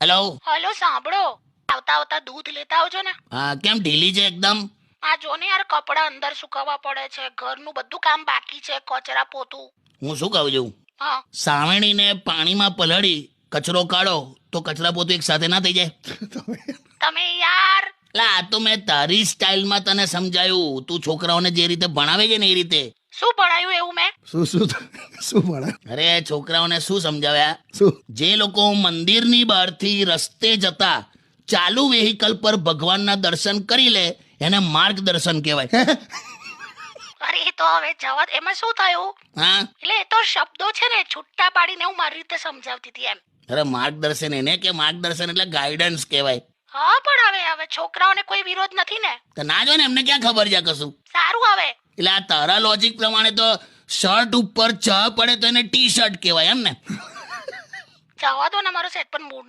Hello. Hello સાંભળો, આવતા આવતા દૂધ લેતા આવજો ને. હા, કેમ ઢીલી છે એકદમ? આ જો ને યાર, કપડા અંદર સુકાવવા પડે છે, ઘરનું બધું કામ બાકી છે, કચરા પોતું. હું શું કહું છું, હા, સાવણીને પાણીમાં પલાળી કચરો કાઢો તો કચરા પોતું એક સાથે ના થઈ જાય? તમે યાર. એટલે આ તો મેં તારી સ્ટાઇલમાં તને સમજાયું. તું છોકરાઓને જે રીતે ભણાવે છે ને એ રીતે. શું ભણાયું એવું મેં? શું ભણાય? અરે છોકરાઓને શું સમજાવ્યા? શું? જે લોકો મંદિરની બહારથી રસ્તે જતા ચાલુ વેહિકલ પર ભગવાનના દર્શન કરી લે એને માર્ગદર્શન કહેવાય. અરે એ તો હવે જવા દે. એમાં શું થયું? હા, એટલે એ તો શબ્દો છે ને, છૂટા પાડીને હું મારી રીતે સમજાવતી હતી એમ. અરે માર્ગદર્શન એને કે માર્ગદર્શન એટલે ગાઈડન્સ કહેવાય. હા, પણ હવે છોકરાઓને કોઈ વિરોધ નથી ને. તો ના જો ને, એમને ક્યાં ખબર છે કશું. સારું હવે. એટલે આ તારા લોજિક પ્રમાણે તો શર્ટ ઉપર ચ પડે તો એને ટી શર્ટ કહેવાય એમ ને? જવા દો ને, મારો સેટ પણ મૂડ